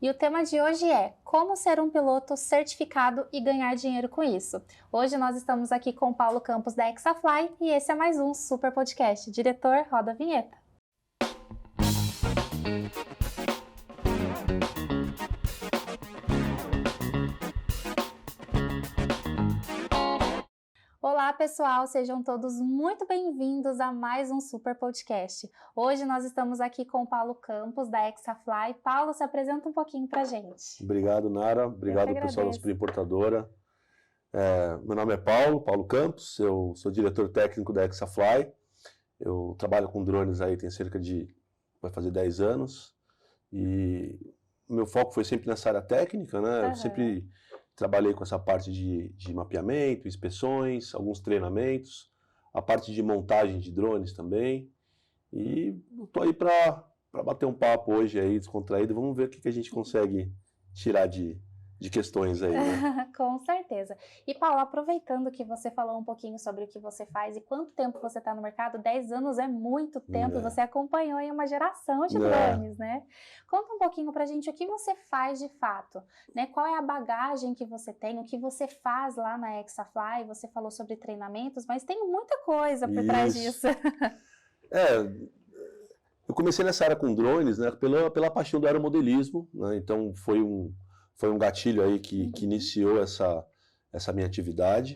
E o tema de hoje é como ser um piloto certificado e ganhar dinheiro com isso. Hoje nós estamos aqui com o Paulo Campos da Exafly e esse é mais um Super Podcast. Diretor, roda a vinheta. Olá pessoal, sejam todos muito bem-vindos a mais um Super Podcast. Hoje nós estamos aqui com o Paulo Campos da Exafly. Paulo, se apresenta um pouquinho pra gente. Obrigado, Nara. Obrigado, pessoal da Super Importadora. Meu nome é Paulo Campos, eu sou diretor técnico da Exafly. Eu trabalho com drones aí tem vai fazer 10 anos. E meu foco foi sempre nessa área técnica, né? Uhum. Eu sempre trabalhei com essa parte de mapeamento, inspeções, alguns treinamentos, a parte de montagem de drones também. E estou aí para bater um papo hoje aí, descontraído. Vamos ver o que a gente consegue tirar de questões aí, né? Com certeza. E Paulo, aproveitando que você falou um pouquinho sobre o que você faz e quanto tempo você está no mercado, 10 anos é muito tempo, você acompanhou aí uma geração de drones, né? Conta um pouquinho pra gente o que você faz de fato, né? Qual é a bagagem que você tem, o que você faz lá na Exafly, você falou sobre treinamentos, mas tem muita coisa por trás disso. Eu comecei nessa área com drones, né, pela paixão do aeromodelismo, né? Então foi um gatilho aí que iniciou essa minha atividade.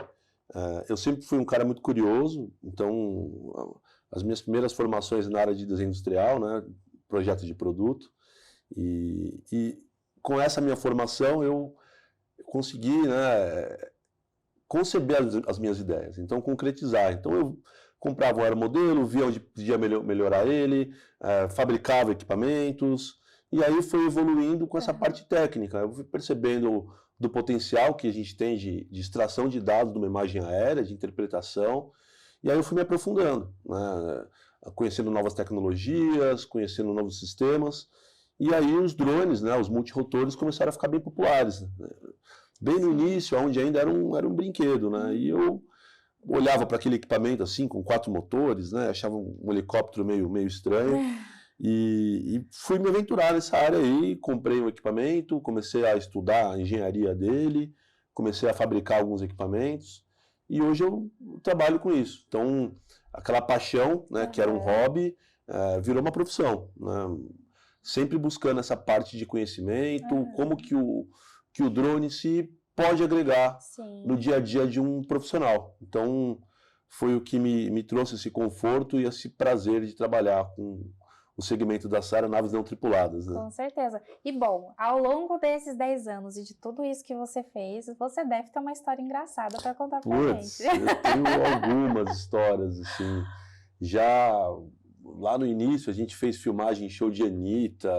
Eu sempre fui um cara muito curioso, então as minhas primeiras formações na área de desenho industrial, né, projeto de produto, e com essa minha formação eu consegui, né, conceber as minhas ideias, então concretizar. Então eu comprava um aeromodelo, via onde podia melhorar ele, fabricava equipamentos, e aí foi evoluindo com essa parte técnica. Eu fui percebendo do potencial que a gente tem de extração de dados de uma imagem aérea, de interpretação, e aí eu fui me aprofundando, né, conhecendo novas tecnologias, conhecendo novos sistemas, e aí os drones, né, os multirotores começaram a ficar bem populares, né? Bem no início, onde ainda era um brinquedo, né? E eu olhava para aquele equipamento assim, com 4 motores, né? Achava um helicóptero meio estranho. E fui me aventurar nessa área aí, comprei um equipamento, comecei a estudar a engenharia dele, comecei a fabricar alguns equipamentos, e hoje eu trabalho com isso. Então, aquela paixão, né, que era um hobby, virou uma profissão, né? Sempre buscando essa parte de conhecimento, como que o drone se pode agregar no dia a dia de um profissional. Então, foi o que me trouxe esse conforto e esse prazer de trabalhar com o segmento dessa área, naves não tripuladas, né? Com certeza. E bom, ao longo desses 10 anos e de tudo isso que você fez, você deve ter uma história engraçada para contar pra gente. Eu tenho algumas histórias, assim. Já lá no início a gente fez filmagem em show de Anitta.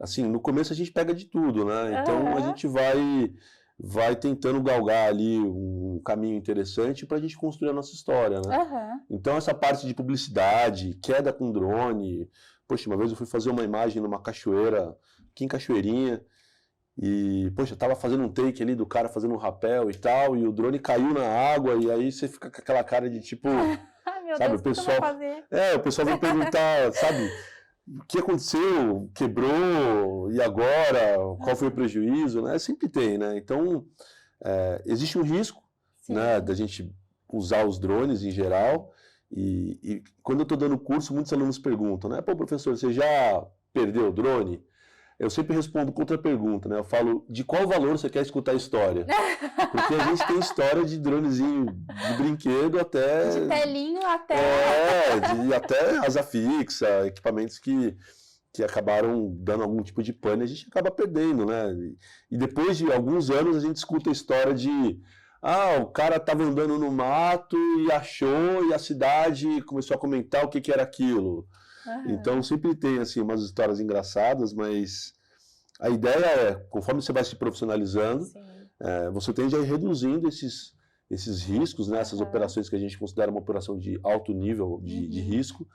Assim, no começo a gente pega de tudo, né? Então a gente vai tentando galgar ali um caminho interessante para a gente construir a nossa história, né? Então essa parte de publicidade, queda com drone. Poxa, uma vez eu fui fazer uma imagem numa cachoeira, aqui em Cachoeirinha, e, poxa, eu tava fazendo um take ali do cara fazendo um rapel e tal, e o drone caiu na água, e aí você fica com aquela cara de tipo... Ai, meu sabe, Deus, o que eu vou fazer? o pessoal vem perguntar, sabe... O que aconteceu? Quebrou? E agora? Qual foi o prejuízo? Né? Sempre tem, né? Então, existe um risco, né, da gente usar os drones em geral. E quando eu estou dando curso, muitos alunos perguntam, né? Pô, professor, você já perdeu o drone? Eu sempre respondo com outra pergunta, né? Eu falo, de qual valor você quer escutar a história? Porque a gente tem história de dronezinho de brinquedo até... De telinho até... até asa fixa, equipamentos que acabaram dando algum tipo de pane, a gente acaba perdendo, né? E depois de alguns anos a gente escuta a história de... o cara estava andando no mato e achou, e a cidade começou a comentar o que era aquilo. Então sempre tem assim, umas histórias engraçadas, mas a ideia é, conforme você vai se profissionalizando, você tende a ir reduzindo esses riscos, né, essas operações que a gente considera uma operação de alto nível de risco,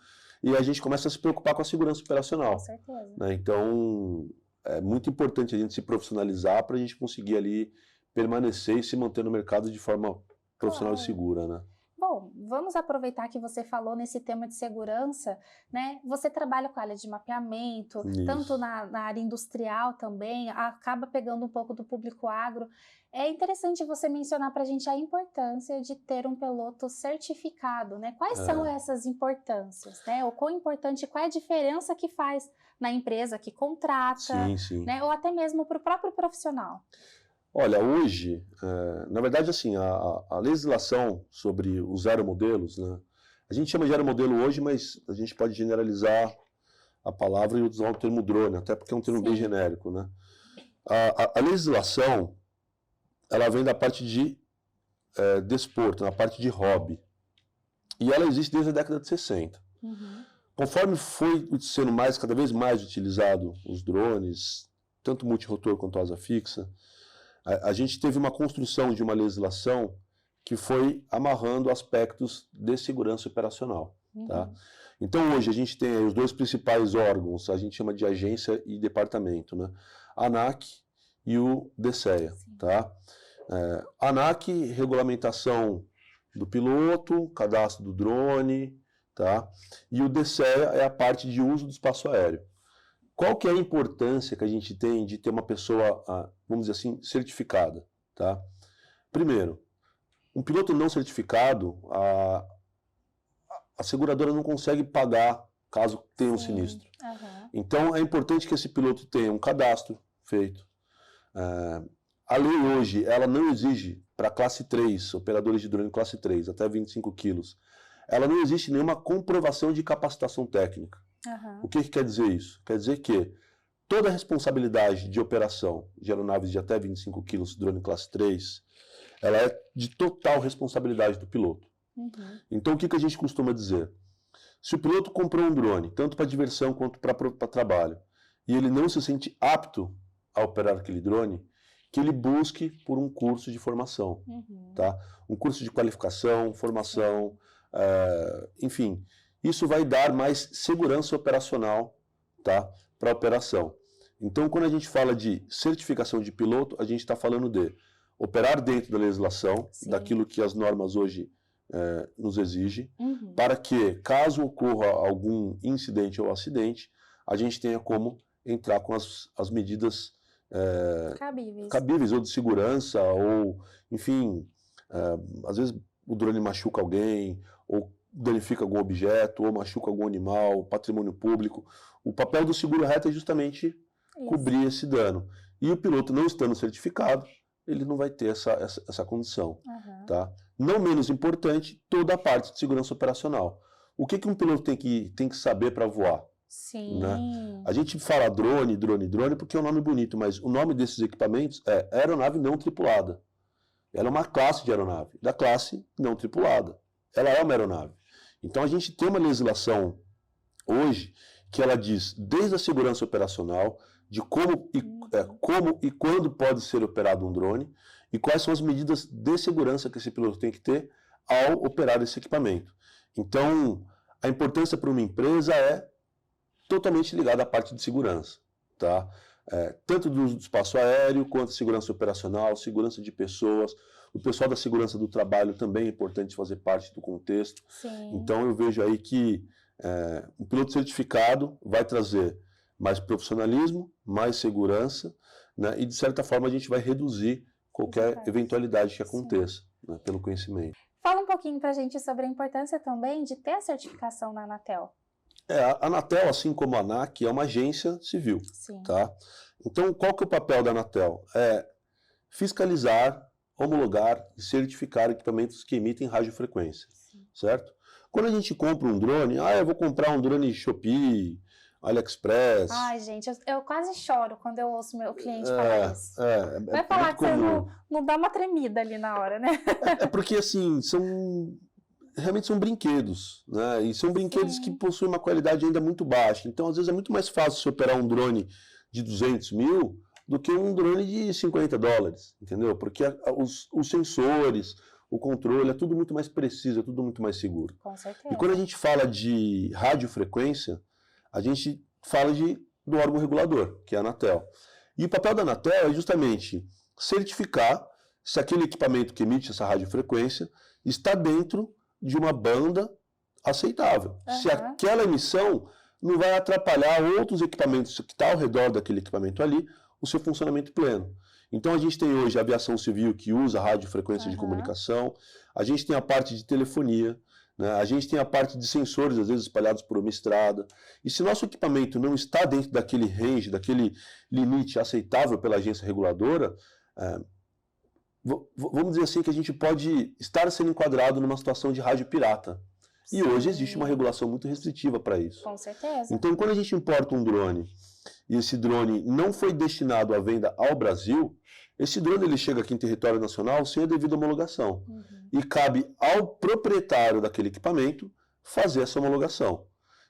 e a gente começa a se preocupar com a segurança operacional. Com certeza. Né? Então é muito importante a gente se profissionalizar para a gente conseguir ali permanecer e se manter no mercado de forma profissional e segura, né? Bom, vamos aproveitar que você falou nesse tema de segurança, né? Você trabalha com a área de mapeamento, Isso. tanto na área industrial também, acaba pegando um pouco do público agro. É interessante você mencionar para a gente a importância de ter um piloto certificado, né? Quais são essas importâncias, né? O quão importante, qual é a diferença que faz na empresa que contrata, né? Ou até mesmo para o próprio profissional? Olha, hoje, na verdade, assim, a legislação sobre os aeromodelos, né? A gente chama de aeromodelo hoje, mas a gente pode generalizar a palavra e usar o termo drone, até porque é um termo bem genérico, né? A legislação, ela vem da parte de desporto, na parte de hobby. E ela existe desde a década de 60. Conforme foi sendo cada vez mais utilizado os drones, tanto multirotor quanto asa fixa, a gente teve uma construção de uma legislação que foi amarrando aspectos de segurança operacional. Tá? Então hoje a gente tem aí os dois principais órgãos, a gente chama de agência e departamento, né? A ANAC e o DSEA. Tá? A ANAC, regulamentação do piloto, cadastro do drone, tá? E o DSEA é a parte de uso do espaço aéreo. Qual que é a importância que a gente tem de ter uma pessoa, vamos dizer assim, certificada? Tá? Primeiro, um piloto não certificado, a seguradora não consegue pagar caso tenha um sinistro. Então é importante que esse piloto tenha um cadastro feito. A lei hoje, ela não exige para classe 3, operadores de drone classe 3, até 25 quilos, ela não existe nenhuma comprovação de capacitação técnica. O que quer dizer isso? Quer dizer que toda a responsabilidade de operação de aeronaves de até 25 quilos, drone classe 3, ela é de total responsabilidade do piloto. Então o que a gente costuma dizer? Se o piloto comprou um drone, tanto para diversão quanto para trabalho, e ele não se sente apto a operar aquele drone, que ele busque por um curso de formação. Tá? Um curso de qualificação, formação, enfim... Isso vai dar mais segurança operacional, tá, para a operação. Então, quando a gente fala de certificação de piloto, a gente está falando de operar dentro da legislação, daquilo que as normas hoje nos exigem, para que, caso ocorra algum incidente ou acidente, a gente tenha como entrar com as medidas cabíveis, ou de segurança, ou, enfim, às vezes o drone machuca alguém, ou danifica algum objeto, ou machuca algum animal, patrimônio público. O papel do seguro reto é justamente cobrir esse dano. E o piloto não estando certificado, ele não vai ter essa condição. Tá? Não menos importante, toda a parte de segurança operacional. O que um piloto tem que saber para voar? Né? A gente fala drone porque é um nome bonito, mas o nome desses equipamentos é aeronave não tripulada. Ela é uma classe de aeronave, da classe não tripulada. Ela é uma aeronave. Então a gente tem uma legislação hoje que ela diz desde a segurança operacional, de como e quando pode ser operado um drone e quais são as medidas de segurança que esse piloto tem que ter ao operar esse equipamento. Então a importância para uma empresa é totalmente ligada à parte de segurança. Tá? Tanto do espaço aéreo quanto segurança operacional, segurança de pessoas. O pessoal da segurança do trabalho também é importante fazer parte do contexto. Então eu vejo aí que um piloto certificado vai trazer mais profissionalismo, mais segurança, né? E de certa forma a gente vai reduzir qualquer eventualidade que aconteça, né? Pelo conhecimento. Fala um pouquinho para a gente sobre a importância também de ter a certificação na Anatel. A Anatel, assim como a ANAC, é uma agência civil. Tá? Então qual que é o papel da Anatel? É fiscalizar, homologar e certificar equipamentos que emitem radiofrequência, certo? Quando a gente compra um drone, eu vou comprar um drone Shopee, AliExpress... Ai, gente, eu quase choro quando eu ouço meu cliente falar isso. Vai falar que você não dá uma tremida ali na hora, né? Porque, assim, realmente são brinquedos, né? E são brinquedos que possuem uma qualidade ainda muito baixa. Então, às vezes, é muito mais fácil você operar um drone de 200 mil do que um drone de $50, entendeu? Porque os sensores, o controle, é tudo muito mais preciso, é tudo muito mais seguro. Com certeza. E quando a gente fala de radiofrequência, a gente fala do órgão regulador, que é a Anatel. E o papel da Anatel é justamente certificar se aquele equipamento que emite essa radiofrequência está dentro de uma banda aceitável. Se aquela emissão não vai atrapalhar outros equipamentos que estão ao redor daquele equipamento ali, o seu funcionamento pleno. Então a gente tem hoje a aviação civil que usa radiofrequência de comunicação, a gente tem a parte de telefonia, né? A gente tem a parte de sensores, às vezes espalhados por uma estrada. E se nosso equipamento não está dentro daquele range, daquele limite aceitável pela agência reguladora, vamos dizer assim que a gente pode estar sendo enquadrado numa situação de rádio pirata. Sim. E hoje existe uma regulação muito restritiva para isso. Com certeza. Então, quando a gente importa um drone e esse drone não foi destinado à venda ao Brasil, esse drone ele chega aqui em território nacional sem a devida homologação. E cabe ao proprietário daquele equipamento fazer essa homologação.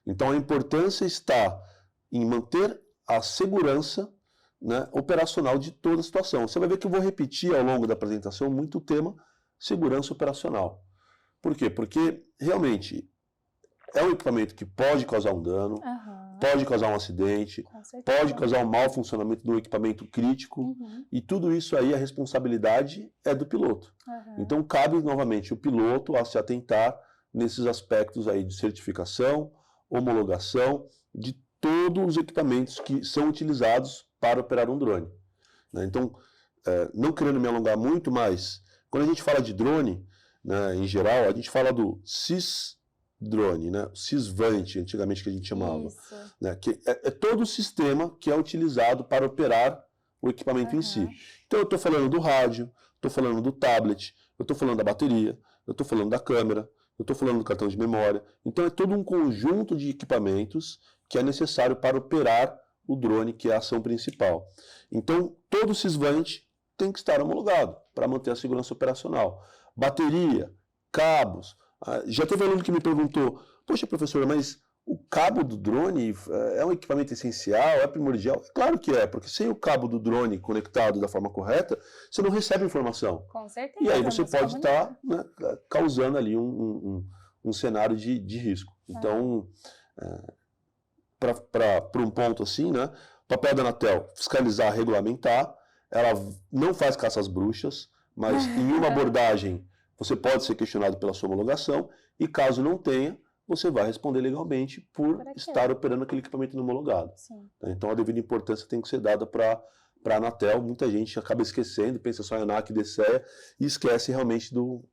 Então, a importância está em manter a segurança, né, operacional de toda a situação. Você vai ver que eu vou repetir ao longo da apresentação muito o tema segurança operacional. Por quê? Porque, realmente, é um equipamento que pode causar um dano, pode causar um acidente, pode causar um mau funcionamento do equipamento crítico, e tudo isso aí, a responsabilidade é do piloto. Então, cabe, novamente, o piloto a se atentar nesses aspectos aí de certificação, homologação, de todos os equipamentos que são utilizados para operar um drone. Então, não querendo me alongar muito, mas quando a gente fala de drone, né, em geral, a gente fala do Sysdrone, né, Sysvant, antigamente que a gente chamava, né, que é todo o sistema que é utilizado para operar o equipamento em si. Então eu estou falando do rádio, estou falando do tablet, eu estou falando da bateria, eu estou falando da câmera, eu estou falando do cartão de memória. Então é todo um conjunto de equipamentos que é necessário para operar o drone, que é a ação principal. Então todo o Sysvant tem que estar homologado para manter a segurança operacional. Bateria, cabos. Já teve aluno que me perguntou, poxa, professora, mas o cabo do drone é um equipamento essencial, é primordial? Claro que é, porque sem o cabo do drone conectado da forma correta, você não recebe informação. Com certeza. E aí você pode estar, né, causando ali um cenário de risco. Então, para um ponto assim, né, o papel da Anatel, fiscalizar, regulamentar, ela não faz caça às bruxas, mas em uma abordagem você pode ser questionado pela sua homologação e caso não tenha, você vai responder legalmente por estar operando aquele equipamento não homologado. Então a devida importância tem que ser dada para a Anatel. Muita gente acaba esquecendo, pensa só em ANAC e DCEA e esquece realmente do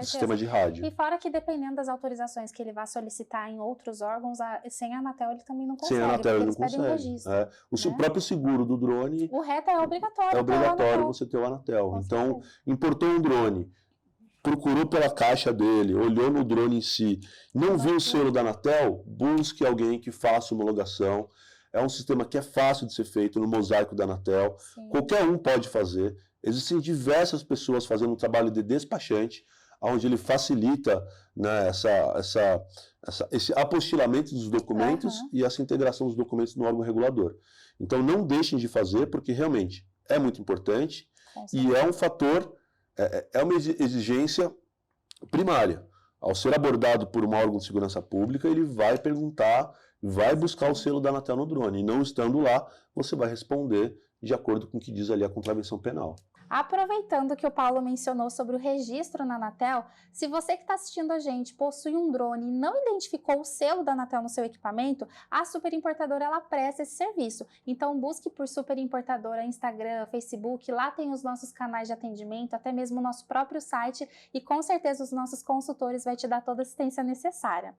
sistema de rádio. E fora que dependendo das autorizações que ele vai solicitar em outros órgãos, sem a Anatel ele também não consegue. Sem a Anatel ele não consegue. Registro, o próprio seguro do drone... O reto é obrigatório. É obrigatório você ter o Anatel. Então, importou um drone, procurou pela caixa dele, olhou no drone em si, não viu o selo da Anatel, busque alguém que faça homologação. É um sistema que é fácil de ser feito no mosaico da Anatel. Qualquer um pode fazer. Existem diversas pessoas fazendo um trabalho de despachante, onde ele facilita, né, esse apostilamento dos documentos e essa integração dos documentos no órgão regulador. Então não deixem de fazer, porque realmente é muito importante e é um fator, é uma exigência primária. Ao ser abordado por um órgão de segurança pública, ele vai perguntar, vai buscar o selo da Anatel no drone. E não estando lá, você vai responder de acordo com o que diz ali a contravenção penal. Aproveitando que o Paulo mencionou sobre o registro na Anatel, se você que está assistindo a gente possui um drone e não identificou o selo da Anatel no seu equipamento, a Superimportadora ela presta esse serviço. Então busque por Superimportadora, Instagram, Facebook, lá tem os nossos canais de atendimento, até mesmo o nosso próprio site e com certeza os nossos consultores vão te dar toda a assistência necessária.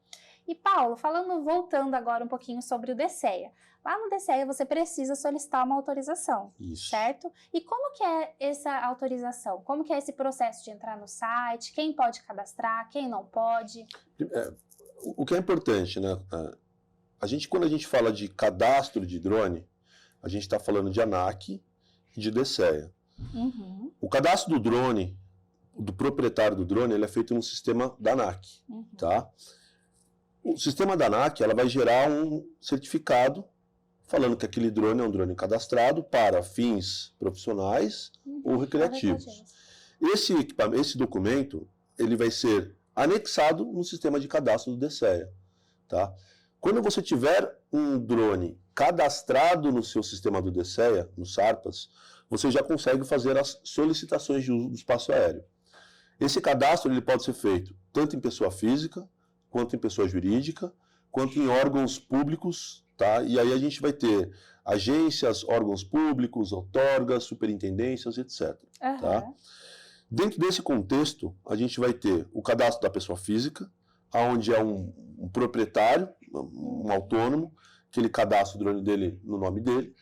E Paulo, voltando agora um pouquinho sobre o DCEA. Lá no DCEA você precisa solicitar uma autorização, certo? E como que é essa autorização? Como que é esse processo de entrar no site? Quem pode cadastrar? Quem não pode? O que é importante, né? Quando a gente fala de cadastro de drone, a gente está falando de ANAC e de DCEA. O cadastro do drone, do proprietário do drone, ele é feito no sistema da ANAC, tá? O sistema da ANAC ela vai gerar um certificado falando que aquele drone é um drone cadastrado para fins profissionais ou recreativos. Esse documento ele vai ser anexado no sistema de cadastro do DCEA. Tá? Quando você tiver um drone cadastrado no seu sistema do DCEA, no SARPAS, você já consegue fazer as solicitações de uso do espaço aéreo. Esse cadastro ele pode ser feito tanto em pessoa física, quanto em pessoa jurídica, quanto em órgãos públicos, tá? E aí a gente vai ter agências, órgãos públicos, outorgas, superintendências, etc. Tá? Dentro desse contexto, a gente vai ter o cadastro da pessoa física, onde é um proprietário, um autônomo, que ele cadastra o drone dele no nome dele.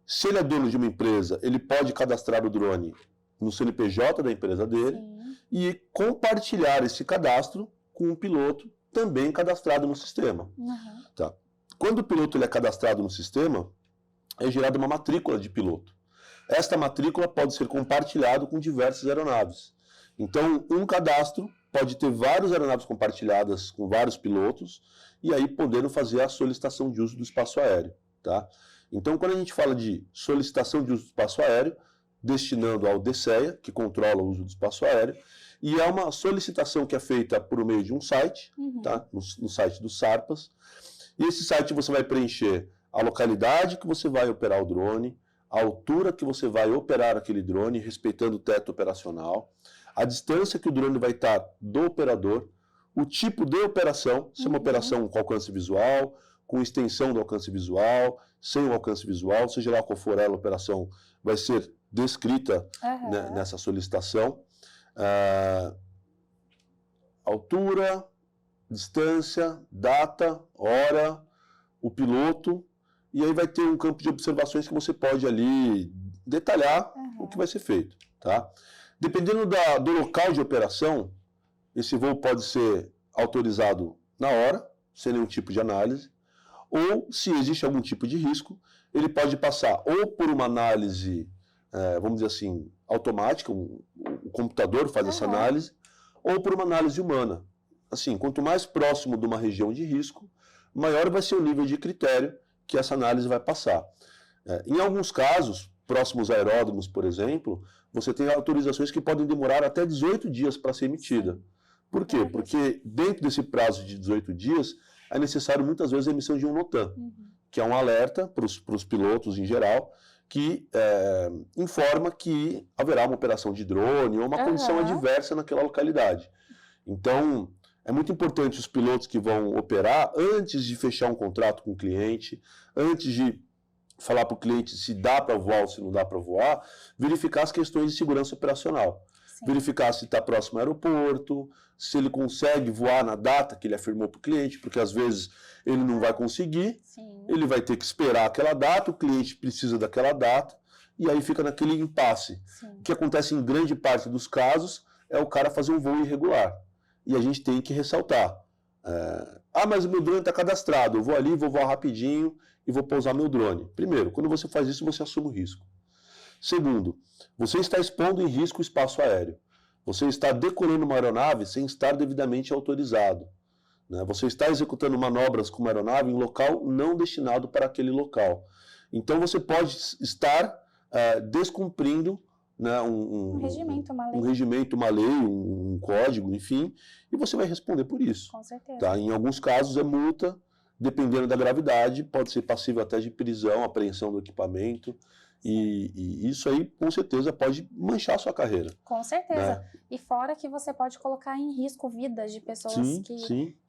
Se ele é dono de uma empresa, ele pode cadastrar o drone no CNPJ da empresa dele. Sim. E compartilhar esse cadastro com um piloto também cadastrado no sistema. Tá? Quando o piloto ele é cadastrado no sistema, é gerada uma matrícula de piloto. Esta matrícula pode ser compartilhada com diversas aeronaves. Então, um cadastro pode ter várias aeronaves compartilhadas com vários pilotos e aí podendo fazer a solicitação de uso do espaço aéreo. Tá? Então, quando a gente fala de solicitação de uso do espaço aéreo, destinando ao DCEA, que controla o uso do espaço aéreo, e é uma solicitação que é feita por meio de um site, tá? no site do SARPAS, e esse site você vai preencher a localidade que você vai operar o drone, a altura que você vai operar aquele drone, respeitando o teto operacional, a distância que o drone vai estar do operador, o tipo de operação, se é uma operação com alcance visual, com extensão do alcance visual, sem o alcance visual, seja lá qual for ela, a operação vai ser descrita nessa solicitação. Altura, distância, data, hora, o piloto, e aí vai ter um campo de observações que você pode ali detalhar o que vai ser feito. Tá? Dependendo do local de operação, esse voo pode ser autorizado na hora, sem nenhum tipo de análise, ou, se existe algum tipo de risco, ele pode passar ou por uma análise, vamos dizer assim, automática, o computador faz essa análise, ou por uma análise humana. Assim, quanto mais próximo de uma região de risco, maior vai ser o nível de critério que essa análise vai passar. Em alguns casos, próximos a aeródromos, por exemplo, você tem autorizações que podem demorar até 18 dias para ser emitida. Por quê? Porque dentro desse prazo de 18 dias, é necessário muitas vezes a emissão de um NOTAM, que é um alerta para os pilotos em geral, que informa que haverá uma operação de drone ou uma condição adversa naquela localidade. Então, é muito importante os pilotos que vão operar, antes de fechar um contrato com o cliente, antes de falar para o cliente se dá para voar ou se não dá para voar, verificar as questões de segurança operacional. Sim. Verificar se está próximo ao aeroporto, se ele consegue voar na data que ele afirmou para o cliente, porque às vezes ele não vai conseguir, ele vai ter que esperar aquela data, o cliente precisa daquela data, e aí fica naquele impasse. Sim. O que acontece em grande parte dos casos é o cara fazer um voo irregular. E a gente tem que ressaltar. Mas o meu drone está cadastrado, eu vou ali, vou voar rapidinho e vou pousar meu drone. Primeiro, quando você faz isso, você assume o risco. Segundo, você está expondo em risco o espaço aéreo. Você está decolando uma aeronave sem estar devidamente autorizado. Né? Você está executando manobras com uma aeronave em local não destinado para aquele local. Então você pode estar descumprindo, né, um regimento, uma lei, um código, enfim, e você vai responder por isso. Com certeza. Tá? Em alguns casos é multa, dependendo da gravidade, pode ser passível até de prisão, apreensão do equipamento. E isso aí, com certeza, pode manchar a sua carreira. Com certeza. Né? E fora que você pode colocar em risco vidas de pessoas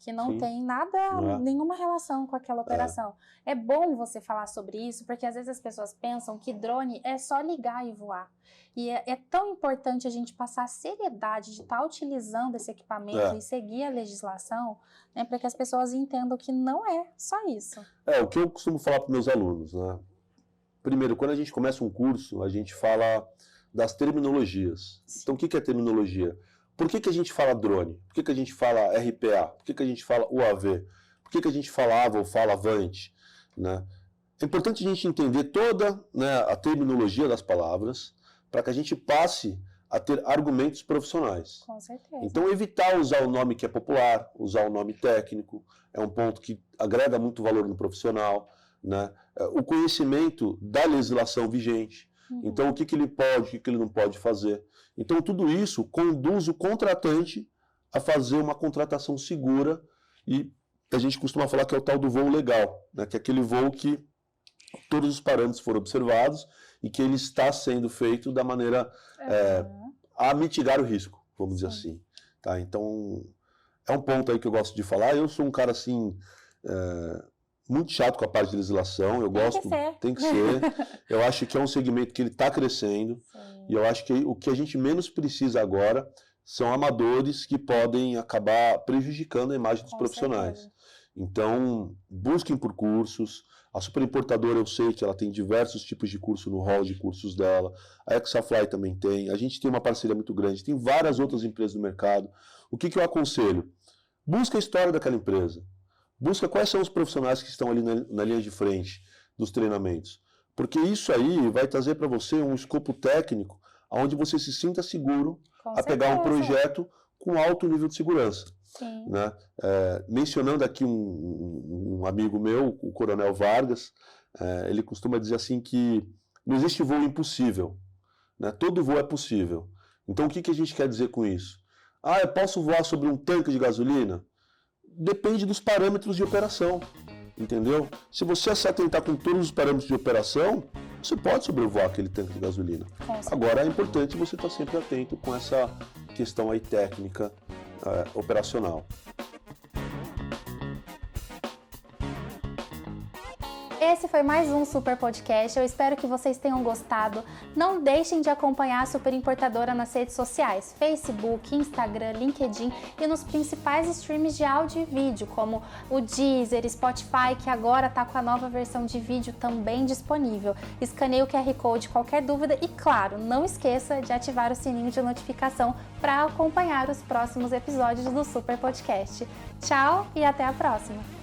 que não têm nada, nenhuma relação com aquela operação. É bom você falar sobre isso, porque às vezes as pessoas pensam que drone é só ligar e voar. E é tão importante a gente passar a seriedade de estar utilizando esse equipamento e seguir a legislação, né, para que as pessoas entendam que não é só isso. O que eu costumo falar para meus alunos, né? Primeiro, quando a gente começa um curso, a gente fala das terminologias. Então, o que é terminologia? Por que a gente fala drone? Por que a gente fala RPA? Por que a gente fala UAV? Por que a gente falava ou fala Avante? Né? É importante a gente entender toda, né, a terminologia das palavras para que a gente passe a ter argumentos profissionais. Com certeza. Então, evitar usar o nome que é popular, usar o nome técnico, é um ponto que agrega muito valor no profissional. Né? O conhecimento da legislação vigente. Então, o que ele pode, o que ele não pode fazer. Então, tudo isso conduz o contratante a fazer uma contratação segura e a gente costuma falar que é o tal do voo legal, né? Que é aquele voo que todos os parâmetros foram observados e que ele está sendo feito da maneira a mitigar o risco. vamos dizer assim. Tá? Então, é um ponto aí que eu gosto de falar. Eu sou um cara, assim, muito chato com a parte de legislação. Eu gosto, tem que ser. Eu acho que é um segmento que ele está crescendo. Sim. E eu acho que o que a gente menos precisa agora são amadores que podem acabar prejudicando a imagem dos profissionais. Então, busquem por cursos. A Superimportadora, eu sei que ela tem diversos tipos de curso no hall de cursos dela. A Exafly também tem. A gente tem uma parceria muito grande. Tem várias outras empresas no mercado. O que eu aconselho? Busca a história daquela empresa. Busca quais são os profissionais que estão ali na linha de frente dos treinamentos. Porque isso aí vai trazer para você um escopo técnico onde você se sinta seguro a pegar um projeto com alto nível de segurança. Sim. Né? Mencionando aqui um amigo meu, o Coronel Vargas, ele costuma dizer assim que não existe voo impossível, né? Todo voo é possível. Então o que a gente quer dizer com isso? Eu posso voar sobre um tanque de gasolina? Depende dos parâmetros de operação, entendeu? Se você se atentar com todos os parâmetros de operação, você pode sobrevoar aquele tanque de gasolina. Agora é importante você estar sempre atento com essa questão aí técnica, operacional. Esse foi mais um Super Podcast, eu espero que vocês tenham gostado. Não deixem de acompanhar a Superimportadora nas redes sociais, Facebook, Instagram, LinkedIn e nos principais streams de áudio e vídeo, como o Deezer, Spotify, que agora está com a nova versão de vídeo também disponível. Escaneie o QR Code, qualquer dúvida e, claro, não esqueça de ativar o sininho de notificação para acompanhar os próximos episódios do Super Podcast. Tchau e até a próxima!